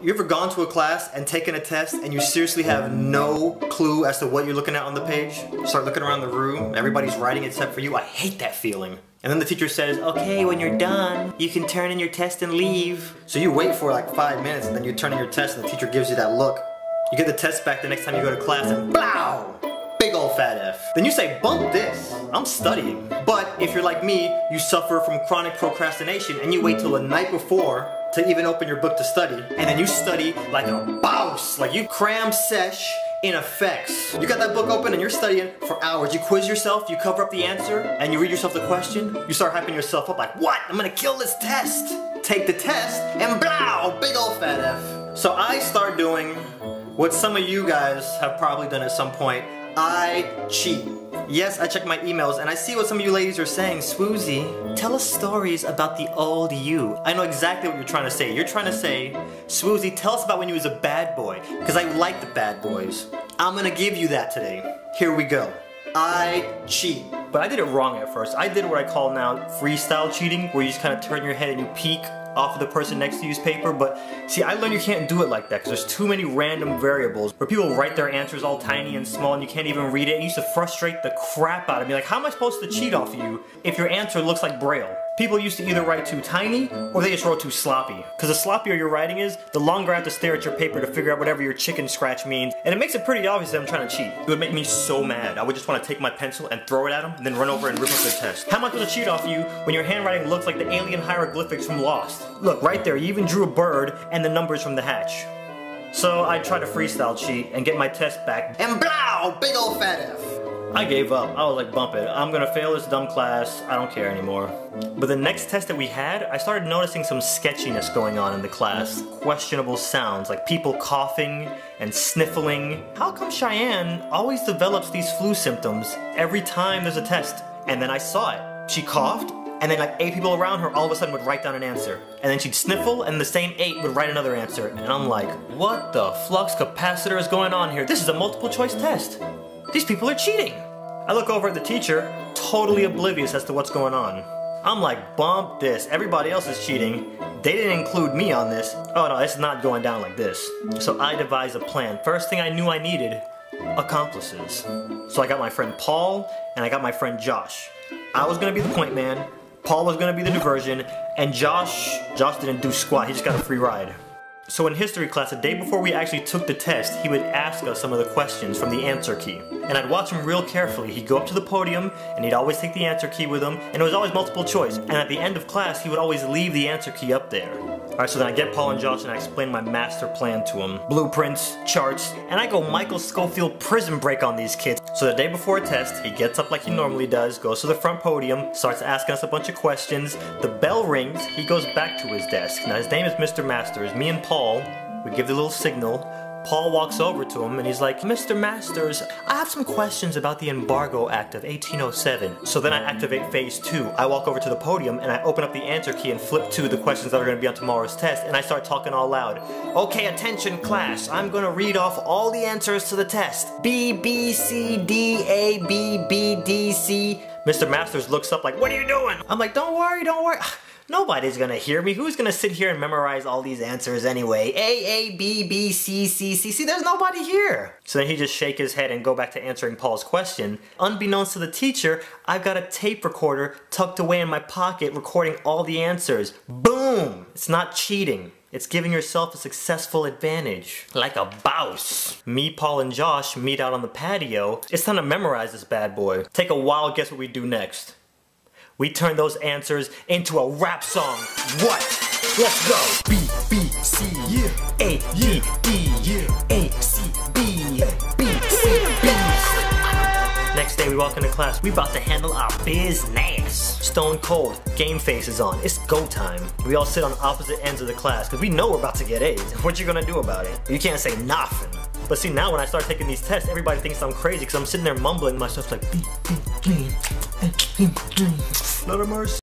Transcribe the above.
You ever gone to a class and taken a test and you seriously have no clue as to what you're looking at on the page? You start looking around the room, everybody's writing except for you. I hate that feeling. And then the teacher says, okay, when you're done, you can turn in your test and leave. So you wait for like 5 minutes and then you turn in your test and the teacher gives you that look. You get the test back the next time you go to class and blow! Big old fat F. Then you say, bump this, I'm studying. But if you're like me, you suffer from chronic procrastination and you wait till the night before to even open your book to study, and then you study like a boss, like you cram sesh in effects. You got that book open and you're studying for hours. You quiz yourself, you cover up the answer, and you read yourself the question. You start hyping yourself up like, what? I'm gonna kill this test. Take the test and blow, big old fat F. So I start doing what some of you guys have probably done at some point. I cheat. Yes, I check my emails and I see what some of you ladies are saying. Swoozie, tell us stories about the old you. I know exactly what you're trying to say. You're trying to say, Swoozie, tell us about when you was a bad boy, because I like the bad boys. I'm gonna give you that today. Here we go. I cheat. But I did it wrong at first. I did what I call now freestyle cheating, where you just kind of turn your head and you peek off of the person next to you's paper. But see, I learned you can't do it like that because there's too many random variables where people write their answers all tiny and small and you can't even read it. It used to frustrate the crap out of me. Like, how am I supposed to cheat off of you if your answer looks like Braille? People used to either write too tiny or they just wrote too sloppy. Because the sloppier your writing is, the longer I have to stare at your paper to figure out whatever your chicken scratch means. And it makes it pretty obvious that I'm trying to cheat. It would make me so mad. I would just want to take my pencil and throw it at them and then run over and rip up their test. How am I supposed to cheat off you when your handwriting looks like the alien hieroglyphics from Lost? Look, right there, you even drew a bird and the numbers from the hatch. So I tried to freestyle cheat and get my test back. And blow, big old fat F. I gave up. I was like, bump it. I'm gonna fail this dumb class. I don't care anymore. But the next test that we had, I started noticing some sketchiness going on in the class. Questionable sounds, like people coughing and sniffling. How come Cheyenne always develops these flu symptoms every time there's a test? And then I saw it. She coughed, and then like 8 people around her all of a sudden would write down an answer. And then she'd sniffle, and the same 8 would write another answer. And I'm like, what the flux capacitor is going on here? This is a multiple choice test. These people are cheating. I look over at the teacher, totally oblivious as to what's going on. I'm like, bump this. Everybody else is cheating. They didn't include me on this. Oh no, it's not going down like this. So I devised a plan. First thing I knew I needed, accomplices. So I got my friend Paul, and I got my friend Josh. I was gonna be the point man, Paul was gonna be the diversion, and Josh didn't do squat, he just got a free ride. So in history class, the day before we actually took the test, he would ask us some of the questions from the answer key. And I'd watch him real carefully. He'd go up to the podium, and he'd always take the answer key with him, and it was always multiple choice. And at the end of class, he would always leave the answer key up there. Alright, so then I get Paul and Josh and I explain my master plan to them. Blueprints, charts, and I go Michael Scofield prison break on these kids. So the day before a test, he gets up like he normally does, goes to the front podium, starts asking us a bunch of questions. The bell rings, he goes back to his desk. Now his name is Mr. Masters. Me and Paul, we give the little signal. Paul walks over to him and he's like, Mr. Masters, I have some questions about the Embargo Act of 1807. So then I activate phase 2. I walk over to the podium and I open up the answer key and flip to the questions that are going to be on tomorrow's test, and I start talking all loud. Okay, attention class, I'm going to read off all the answers to the test. B, B, C, D, A, B, B, D, C. Mr. Masters looks up like, what are you doing? I'm like, don't worry, don't worry. Nobody's gonna hear me. Who's gonna sit here and memorize all these answers anyway? A, B, B, C, C, C, C. There's nobody here. So then he just shake his head and go back to answering Paul's question. Unbeknownst to the teacher, I've got a tape recorder tucked away in my pocket recording all the answers. Boom! It's not cheating. It's giving yourself a successful advantage. Like a boss. Me, Paul, and Josh meet out on the patio. It's time to memorize this bad boy. Take a wild guess what we do next. We turn those answers into a rap song. What? Let's go. B, B, C, yeah. A, D, D, yeah. A, C, B, B, C, B. Next day we walk into class. We about to handle our business. Stone cold. Game face is on. It's go time. We all sit on opposite ends of the class because we know we're about to get A's. What you gonna do about it? You can't say nothing. But see, now when I start taking these tests, everybody thinks I'm crazy because I'm sitting there mumbling myself like, Lord of mercy.